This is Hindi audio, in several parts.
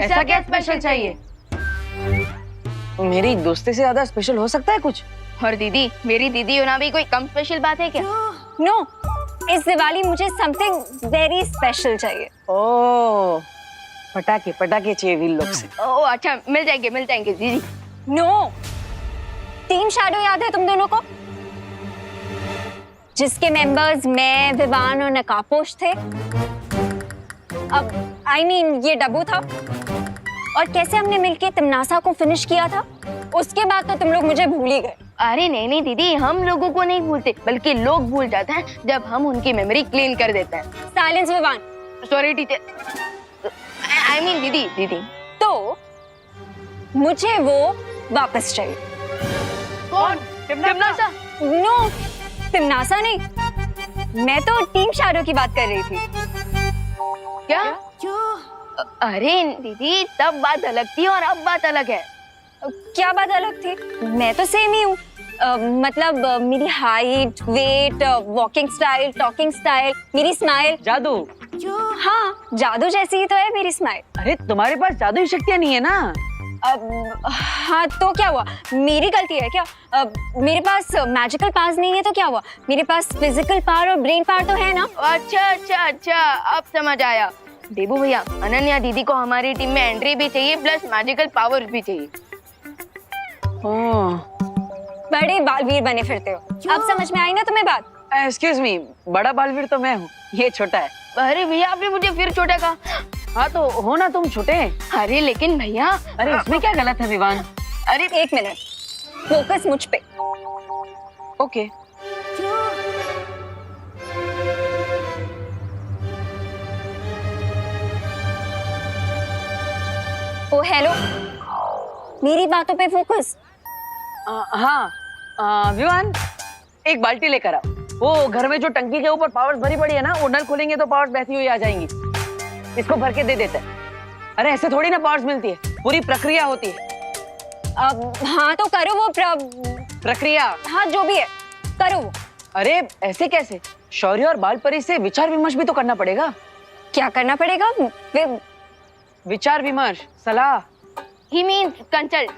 ऐसा क्या स्पेशल चाहिए? मेरी दोस्ती से ज्यादा स्पेशल हो सकता है कुछ? और दीदी, मेरी दीदी होना भी कोई कम स्पेशल बात है क्या? नो, इस दिवाली मुझे समथिंग वेरी स्पेशल चाहिए। ओह, पटाखे पटाखे चाहिए वील लोग से। ओह अच्छा, मिल जाएंगे दीदी। नो, टीम शैडो याद है तुम दोनों को, जिसके मेंबर्स मैं, विवान और नकाबपोश थे। अब I mean, ये डब्बू था, और कैसे हमने मिलके तमनासा को फिनिश किया था, उसके बाद तो तुम लोग मुझे भूल ही गए। अरे नहीं दीदी, हम लोगों को नहीं भूलते, बल्कि लोग भूल जाते हैं जब हम उनकी मेमोरी क्लीन कर देते हैं। Silence Vivaan. Sorry teacher, I mean दीदी। तो मुझे वो वापस चाहिए। कौन? तमनासा? नो, तमनासा नहीं, मैं तो टीम शैडो की बात कर रही थी। क्या? अरे दीदी, तब बात अलग थी और अब बात अलग है। क्या बात अलग थी? मैं तो सेम ही हूँ। मतलब मेरी height, weight, walking style, talking style, मेरी स्माइल। जादू? हाँ, जादू जैसी ही तो है मेरी स्माइल। अरे तुम्हारे पास जादुई शक्तियाँ नहीं है ना? हाँ तो क्या हुआ, मेरी गलती है क्या? मेरे पास मैजिकल पावर्स नहीं है तो क्या हुआ, मेरे पास फिजिकल पावर और ब्रेन पावर तो है ना। अच्छा, अब समझ आया। देबू भैया, अनन्या दीदी को हमारी टीम में एंट्री भी चाहिए, प्लस मैजिकल पावर्स भी चाहिए। बड़े बालवीर बने फिरते हो। अब समझ में आई ना तुम्हें बात? एक्सक्यूज मी, बड़ा बालवीर तो मैं हूँ, ये छोटा है। अरे भैया, आपने मुझे फिर छोटा कहा। हाँ तो हो ना तुम छोटे। अरे लेकिन भैया। अरे उसमें क्या गलत है विवान? अरे एक मिनट, फोकस मुझ पे। ओके। ओ हेलो, मेरी बातों पे फोकस। हाँ विवान, एक बाल्टी लेकर आओ। वो घर में जो टंकी के ऊपर पावर्स भरी पड़ी है ना, वो नल खोलेंगे तो पावर्स बहती हुई आ जाएंगी। इसको भर के दे देते हैं। अरे ऐसे थोड़ी ना पावर्स मिलती है, पूरी प्रक्रिया होती है। अब हाँ तो करो वो प्रक्रिया। हाँ जो भी है करो वो। अरे ऐसे कैसे? शौर्य और बाल परी से विचार विमर्श भी तो करना पड़ेगा। क्या करना पड़ेगा? विचार विमर्श, सलाह। ही मीन्स कंसल्ट।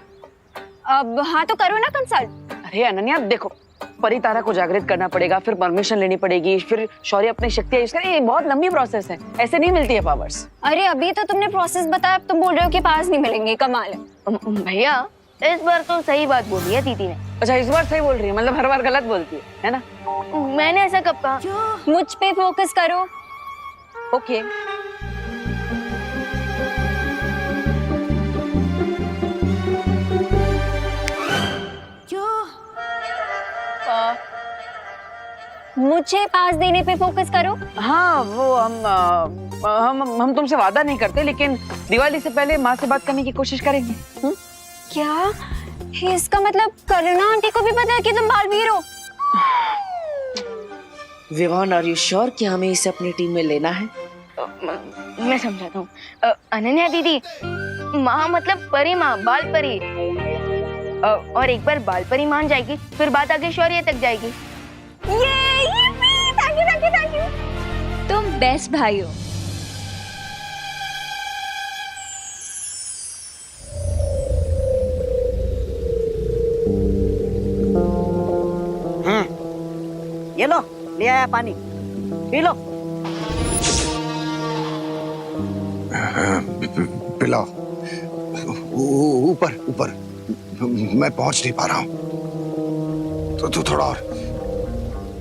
अब हाँ तो करो ना कंसल्ट। अरे अनन्या देखो, परी तारा को जागृत करना पड़ेगा, फिर परमिशन लेनी पड़ेगी, फिर शौर्य अपनी शक्तियां यूज करे। ये बहुत लंबी प्रोसेस है, ऐसे नहीं मिलती है पावर्स। अरे अभी तो तुमने प्रोसेस बताया, अब तुम बोल रहे हो कि पावर्स नहीं मिलेंगे। कमाल है। भैया, इस बार तो सही बात बोली है दीदी ने। अच्छा इस बार सही बोल रही है, मतलब हर बार गलत बोलती है ना? मैंने ऐसा कब कहा? मुझ पे फोकस करो। ओके। मुझे पास देने पे फोकस करो। हाँ वो हम तुमसे वादा नहीं करते, लेकिन दिवाली से पहले माँ से बात करने की कोशिश करेंगे। क्या? इसका मतलब करुणा आंटी को भी पता है कि तुम बालवीर हो? विवान, आर यू श्योर कि हमें इसे अपनी टीम में लेना है? मैं समझाता हूँ। अनन्या दीदी, माँ मतलब परी माँ, बाल परी। और एक बार बाल परी मान जाएगी, फिर बात आगे शौर्य तक जाएगी। Thank you. तुम बेस्ट भाई हो। ये लो, ले आया पानी, पी लो। पिलाओ। ऊपर ऊपर, मैं पहुंच नहीं पा रहा हूँ। तो थोड़ा और।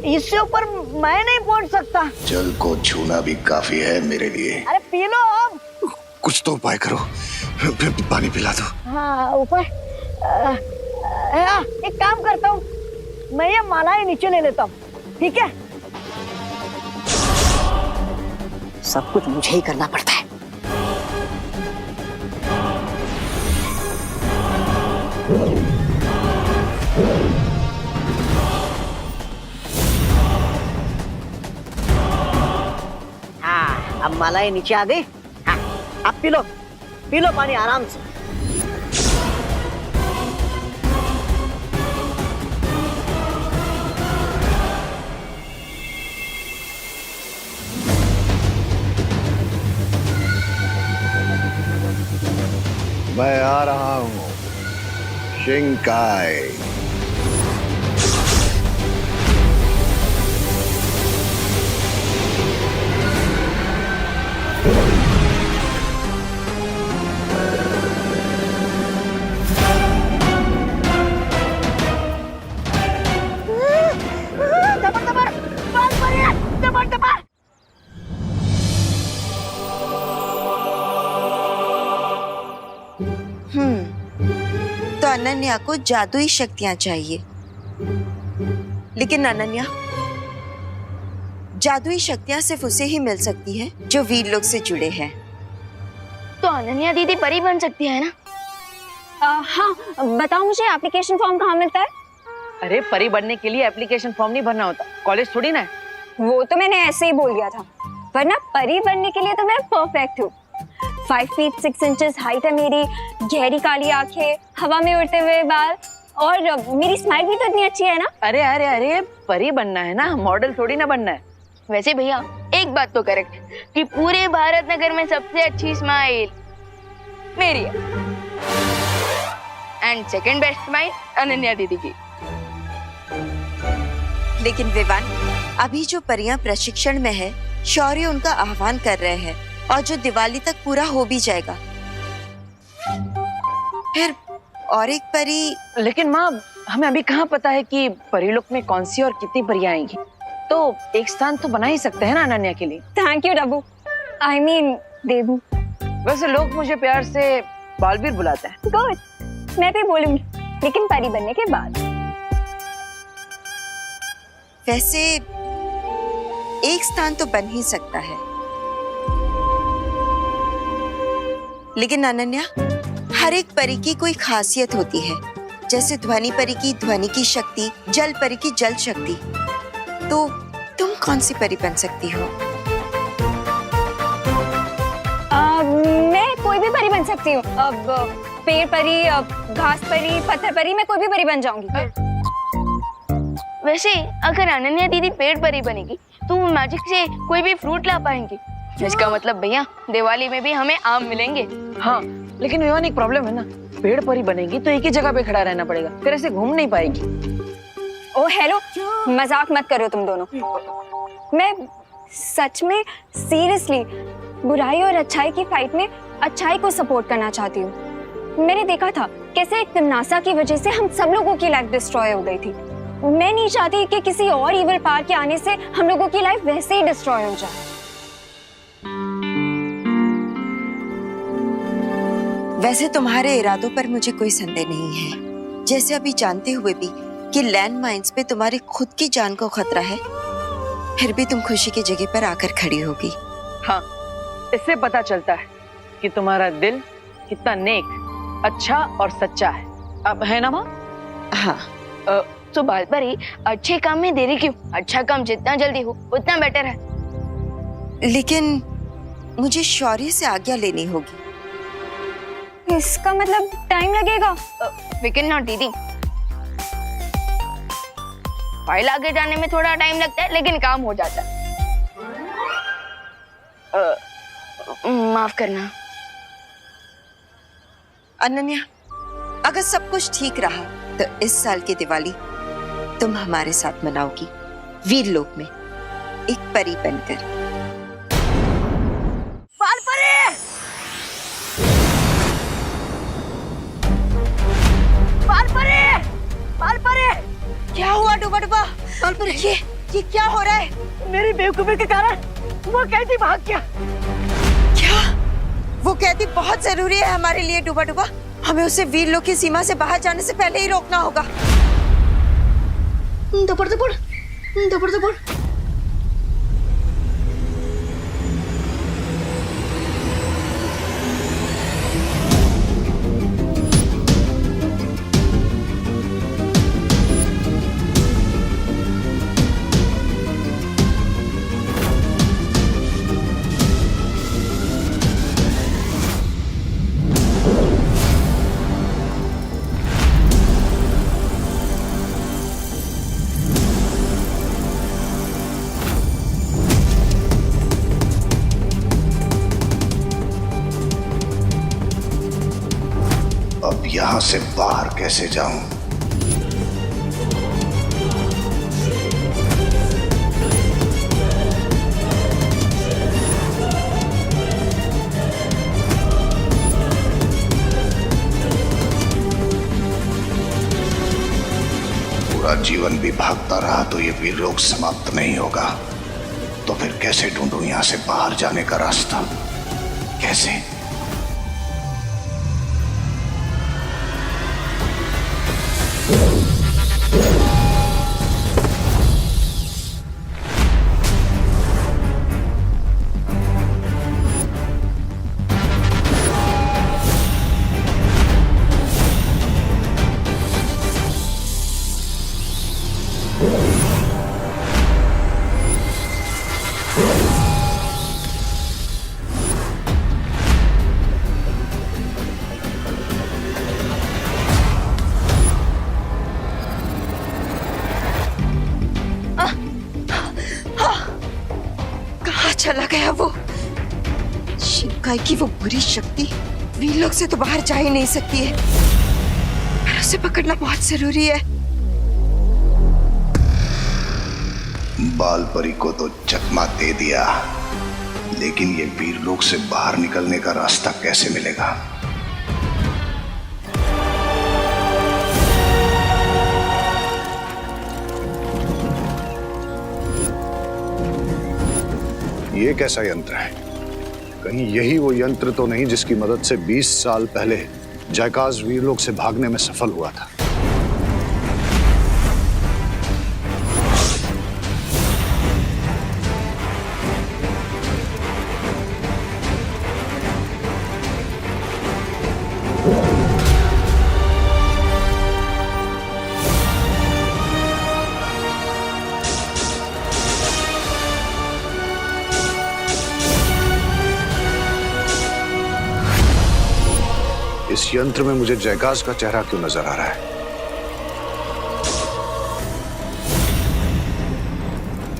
इससे ऊपर मैं नहीं पहुंच सकता। जल को छूना भी काफी है मेरे लिए। अरे पी लो अब। कुछ तो उपाय करो, पानी पिला दो। हाँ ऊपर। एक काम करता हूँ, मैं ये मालाएं नीचे ले लेता हूँ, ठीक है? सब कुछ मुझे ही करना पड़ता है। हाँ, अब मालाएं नीचे आ गई। हाँ, अब पी लो पानी आराम से। मैं आ रहा हूँ शिंकाई। तो अनन्या को जादुई शक्तियां चाहिए, लेकिन अनन्या, जादुई शक्तियां सिर्फ उसे ही मिल सकती हैं जो वीर लोग से जुड़े हैं। तो अनन्या दीदी परी बन सकती है ना? हाँ, बताओ मुझे एप्लीकेशन फॉर्म कहाँ मिलता है? अरे परी बनने के लिए एप्लीकेशन फॉर्म नहीं भरना होता, कॉलेज थोड़ी ना है। वो तो मैंने ऐसे ही बोल दिया था, वरना परी बनने के लिए तो मैं परफेक्ट हूँ। 5 feet 6 inches हाइट है मेरी, गहरी काली आंखें, हवा में उड़ते हुए बाल, और मेरी स्माइल भी तो इतनी अच्छी है ना। अरे अरे अरे, परी बनना है ना, मॉडल थोड़ी ना बनना है। वैसे भैया एक बात तो करेक्ट कि पूरे भारत नगर में सबसे अच्छी स्माइल मेरी है, and second best smile Ananya दीदी की। लेकिन विवान, अभी जो परियां प्रशिक्षण में है, शौर्य उनका आह्वान कर रहे हैं, और जो दिवाली तक पूरा हो भी जाएगा। फिर और एक परी। लेकिन माँ, हमें अभी कहाँ पता है कि परीलोक में कौन सी और कितनी परियां आएंगी, तो एक स्थान तो बना ही सकते हैं ना अनन्या के लिए। Thank you Dabbu, I mean Debu. वैसे लोग मुझे प्यार से बालवीर बुलाते हैं। गुड, मैं भी बोलूंगी, लेकिन परी बनने के बाद। वैसे एक स्थान तो बन ही सकता है, लेकिन अनन्या, हर एक परी की कोई खासियत होती है। जैसे ध्वनि परी की शक्ति, जल परी की जल शक्ति। तो तुम कौन सी परी बन सकती हो? मैं कोई भी परी बन सकती हूँ। अब पेड़ परी, घास परी, पत्थर परी, मैं कोई भी परी बन जाऊंगी। वैसे अगर अनन्या दीदी पेड़ परी बनेगी तो वो मैजिक से कोई भी फ्रूट ला पाएंगी। इसका मतलब भैया दिवाली में भी हमें आम मिलेंगे। हाँ, लेकिन विवान एक प्रॉब्लम है ना, पेड़ परी बनेगी तो एक ही जगह पे खड़ा रहना पड़ेगा, फिर ऐसे घूम नहीं पाएगी। ओ हेलो, मजाक मत करो तुम दोनों। मैं सच में सीरियसली बुराई और अच्छाई की फाइट में अच्छाई को सपोर्ट करना चाहती हूँ। मैंने देखा था कैसे एक नासा की वजह से हम सब लोगों की लाइफ डिस्ट्रॉय हो गई थी। मैं नहीं चाहती कि किसी और इविल पावर के आने से हम लोगों की लाइफ वैसे ही डिस्ट्रॉय हो जाए। वैसे तुम्हारे इरादों पर मुझे कोई संदेह नहीं है, जैसे अभी जानते हुए भी कि लैंड माइंस पे तुम्हारी खुद की जान को खतरा है, फिर भी तुम खुशी की जगह पर आकर खड़ी होगी। हाँ, इससे पता चलता है कि तुम्हारा दिल कितना नेक, अच्छा और सच्चा है। अब है ना माँ? हाँ। तो बाल परी, अच्छे काम में देरी क्यों? अच्छा काम जितना जल्दी हो उतना बेटर है। लेकिन मुझे शौर्य से आज्ञा लेनी होगी। इसका मतलब टाइम लगेगा? वी कैन नॉट दीदी। फाइल आगे जाने में थोड़ा टाइम लगता है, लेकिन काम हो जाता है। माफ करना अनन्या, अगर सब कुछ ठीक रहा तो इस साल की दिवाली तुम हमारे साथ मनाओगी, वीरलोक में एक परी बनकर। बाल परी! बाल परी! बाल परी! क्या हुआ डूबा डूबा? बाल परी, ये क्या हो रहा है? मेरी बेवकूफी के कारण वो कैदी भाग गया। क्या? वो कैदी बहुत जरूरी है हमारे लिए डूबा डूबा। हमें उसे वीरलोक की सीमा से बाहर जाने से पहले ही रोकना होगा। दबड़ दबड़, दबड़ दबड़। यहां से बाहर कैसे जाऊं? पूरा जीवन भी भागता रहा तो ये वीरलोक समाप्त नहीं होगा। तो फिर कैसे ढूंढूं यहां से बाहर जाने का रास्ता? कैसे? चला गया वो शिवकाई की वो बुरी शक्ति वीरलोक से तो बाहर जा ही नहीं सकती है, पर उसे पकड़ना बहुत जरूरी है। बालपरी को तो चकमा दे दिया, लेकिन ये वीरलोक से बाहर निकलने का रास्ता कैसे मिलेगा? ये कैसा यंत्र है? कहीं यही वो यंत्र तो नहीं जिसकी मदद से 20 साल पहले जयकाज वीरलोक से भागने में सफल हुआ था? इस यंत्र में मुझे जयकाज का चेहरा क्यों नजर आ रहा है?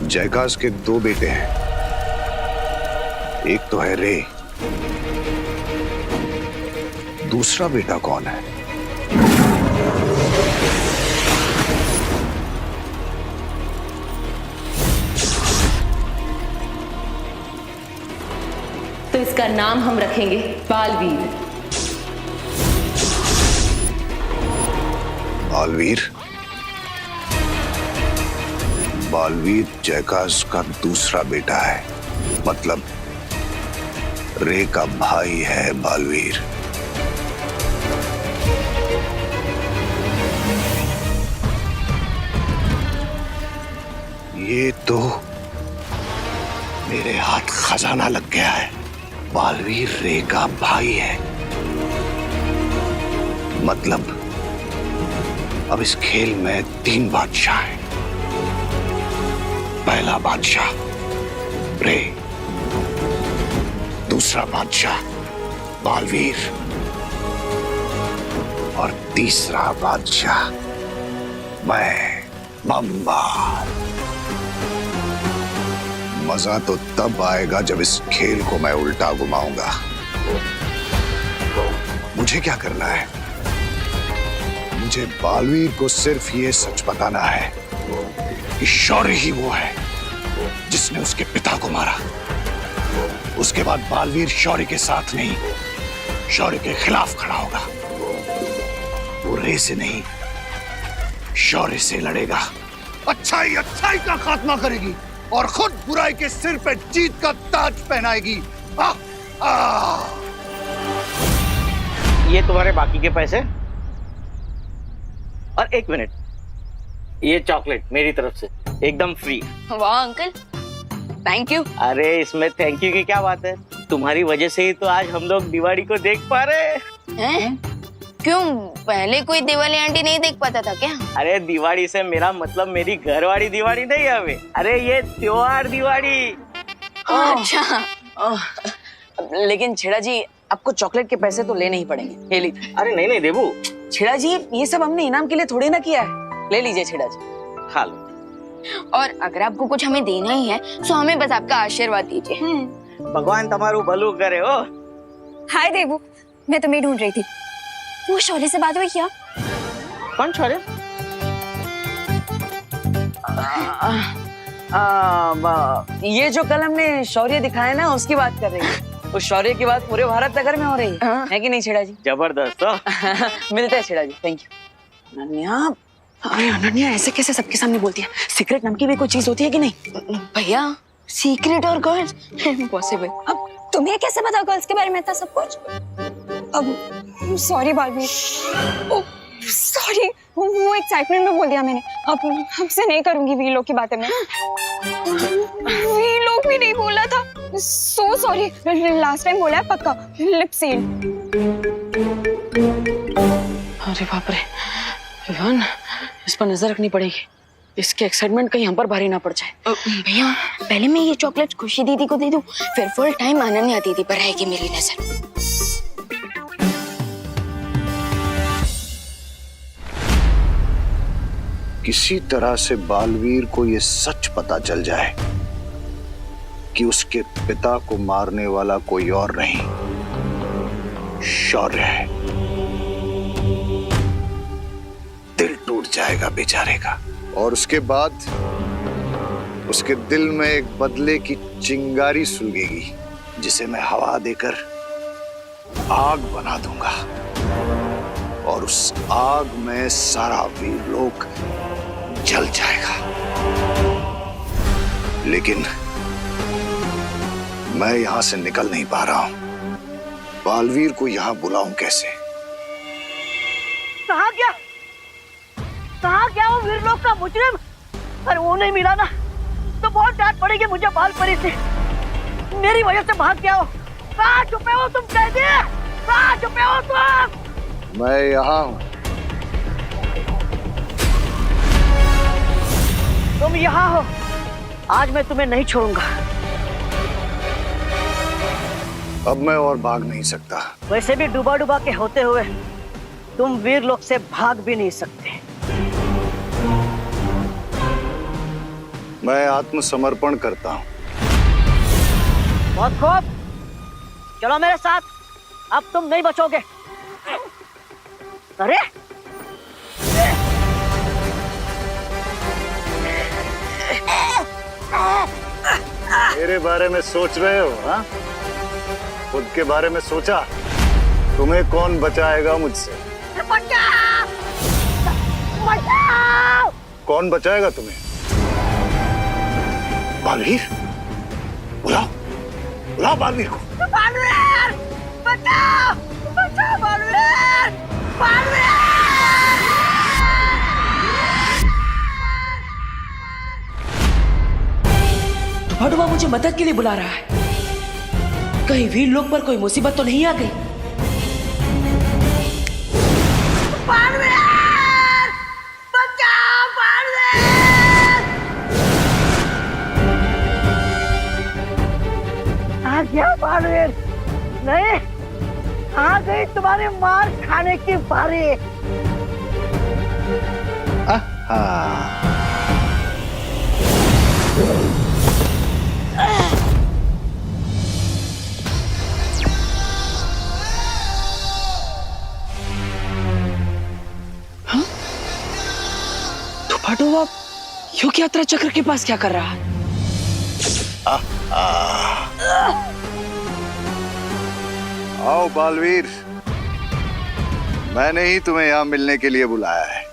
जयकाज के 2 बेटे हैं, एक तो है रे, दूसरा बेटा कौन है? तो इसका नाम हम रखेंगे बालवीर। बालवीर? बालवीर जयकाज का दूसरा बेटा है, मतलब रे का भाई है बालवीर। ये तो मेरे हाथ खजाना लग गया है। बालवीर रे का भाई है, मतलब अब इस खेल में 3 बादशाह हैं। पहला बादशाह रे, दूसरा बादशाह बालवीर और तीसरा बादशाह मैं बम्बाल। मजा तो तब आएगा जब इस खेल को मैं उल्टा घुमाऊंगा। मुझे क्या करना है? मुझे बालवीर को सिर्फ ये सच बताना है कि शौर्य ही वो है जिसने उसके पिता को मारा। उसके बाद बालवीर शौर्य के साथ नहीं, शौर्य के खिलाफ खड़ा होगा। वो रे से नहीं, शौर्य से लड़ेगा। अच्छाई अच्छाई का खात्मा करेगी और खुद बुराई के सिर पे जीत का ताज पहनाएगी। ये तुम्हारे बाकी के पैसे और 1 मिनट, ये चॉकलेट मेरी तरफ से एकदम फ्री। वाह अंकल, थैंक यू। अरे इसमें थैंक यू की क्या बात है? तुम्हारी वजह से ही तो आज हम लोग दिवाली को देख पा रहे हैं। क्यों, पहले कोई दिवाली आंटी नहीं देख पाता था क्या? अरे दिवाली से मेरा मतलब मेरी घरवाली दिवाली नहीं है हमें। अरे ये त्योहार दिवाली। अच्छा। लेकिन छेड़ा जी, आपको चॉकलेट के पैसे तो लेने ही पड़ेंगे। ये लीजिए। अरे नहीं नहीं देबू। छेड़ा जी, ये सब हमने इनाम के लिए थोड़ी ना किया है। ले लीजिए छेड़ा जी। खा लो। और अगर आपको कुछ हमें देना ही है तो हमें बस आपका आशीर्वाद दीजिए। भगवान तुम्हारू भलू करे हो। हाय देवू, मैं तुम्हें ढूंढ रही थी। वो शौर्य से बात हुई क्या? कौन छोरे? ये जो कल हमने शौर्य दिखाया ना, उसकी बात कर रही है। उस शौर्य की बात पूरे भारत नगर में हो रही है कि नहीं छेड़ा जी? जबरदस्त हो। मिलते हैं छेड़ा जी, थैंक यू। अनन्या, अरे अनन्या ऐसे कैसे सबके सामने बोलती है? सीक्रेट नाम की भी कोई चीज होती है कि नहीं? भैया सीक्रेट और गर्ल्स इम्पॉसिबल। अब तुम्हें कैसे पता गर्ल्स के बारे में था सब कुछ? अब सॉरी बालवीर, सॉरी, वो एक्साइटमेंट में बोल दिया मैंने। अब हमसे नहीं करूंगी वी लोग की बातें मैं। वी लोग भी नहीं बोला था, सो सॉरी। लास्ट टाइम बोला है पक्का, लिप सील। अरे बाप रे विवान, इस पर नजर रखनी पड़ेगी। इसके एक्साइटमेंट कहीं हम पर भारी ना पड़ जाए। भैया पहले मैं ये चॉकलेट खुशी दीदी को दे दूं, फिर फुल टाइम अनन्या दीदी पर रहेगी मेरी नजर। किसी तरह से बालवीर को ये सच पता चल जाए कि उसके पिता को मारने वाला कोई और नहीं, शौर्य है। दिल टूट जाएगा बेचारे का, और उसके बाद उसके दिल में एक बदले की चिंगारी सुलगेगी, जिसे मैं हवा देकर आग बना दूंगा, और उस आग में सारा वीर लोक जल जाएगा। लेकिन मैं यहां से निकल नहीं पा रहा हूं। बालवीर को यहां बुलाऊं कैसे? कहाँ गया? कहाँ गया वो वीरलोक का मुजरिम? अरे वो नहीं मिला ना तो बहुत डांट पड़ेगी मुझे बाल परी से। मेरी वजह से भाग गया हो। कहाँ छुपे हो तुम कैदी? कहाँ छुपे हो तुम? मैं यहां हूं। तुम यहाँ हो, आज मैं तुम्हें नहीं छोड़ूंगा। अब मैं और भाग नहीं सकता। वैसे भी डूबा डूबा के होते हुए तुम वीरलोक से भाग भी नहीं सकते। मैं आत्मसमर्पण करता हूं। बहुत खूब, चलो मेरे साथ, अब तुम नहीं बचोगे। अरे मेरे बारे में सोच रहे हो? हाँ, खुद के बारे में सोचा? तुम्हें कौन बचाएगा मुझसे? बचाओ! बचाओ! कौन बचाएगा तुम्हें? बालवीर, बुलाओ, बुलाओ बालवीर को। बालवीर! बचाओ! बचाओ बालवीर! बालवीर! डुबा मुझे मदद के लिए बुला रहा है। कहीं वीर लोग पर कोई मुसीबत तो नहीं आ गई? बालवीर! बचाओ बालवीर! आ गया बालवीर। नहीं, आ गई तुम्हारी मार खाने की बारी। डुबा युग यात्रा चक्र के पास क्या कर रहा है? आओ बालवीर, मैंने ही तुम्हें यहां मिलने के लिए बुलाया है।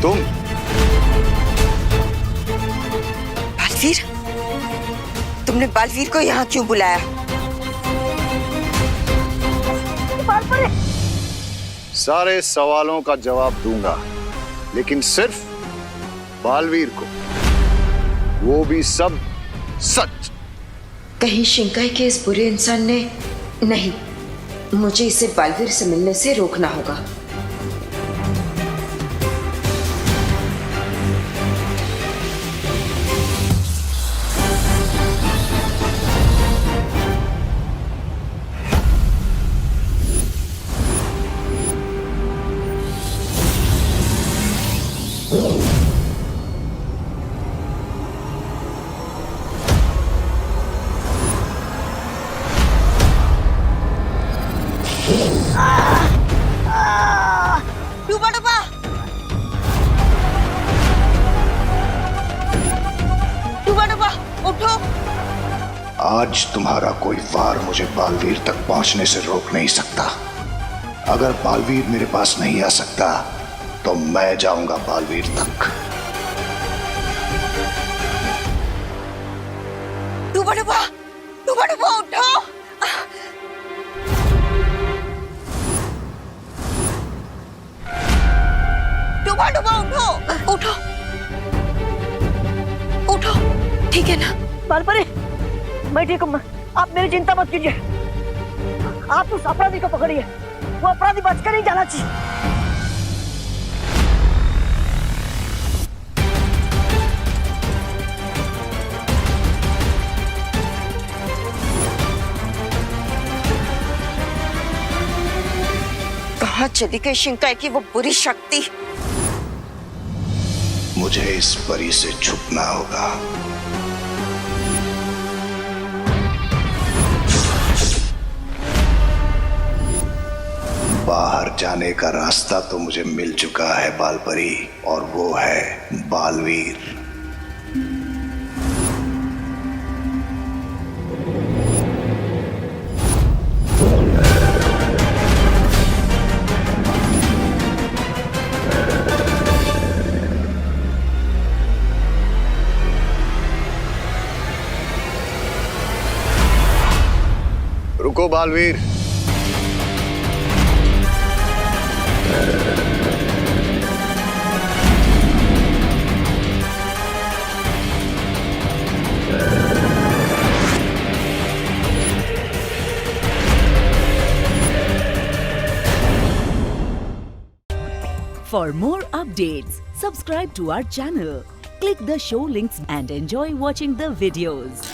तुम बालवीर, तुमने बालवीर को यहाँ क्यों बुलाया? सारे सवालों का जवाब दूंगा, लेकिन सिर्फ बालवीर को, वो भी सब सच। कहीं शिंकाई के इस बुरे इंसान ने नहीं, मुझे इसे बालवीर से मिलने से रोकना होगा। आज तुम्हारा कोई वार मुझे बालवीर तक पहुंचने से रोक नहीं सकता। अगर बालवीर मेरे पास नहीं आ सकता तो मैं जाऊंगा बालवीर तक। डूबा डूबा उठो। डूबा उठो। उठो, ठीक है ना? बालपरी, मैं ठीक हूँ। आप मेरी चिंता मत कीजिए। आप उस अपराधी को पकड़िए। वो अपराधी बचकर नहीं जाना चाहिए। कहाँ चली गई शिंकाई की वो बुरी शक्ति? मुझे इस परी से छुपना होगा। बाहर जाने का रास्ता तो मुझे मिल चुका है बालपरी, और वो है बालवीर। रुको Baalveer. For more updates, subscribe to our channel, click the show links and enjoy watching the videos.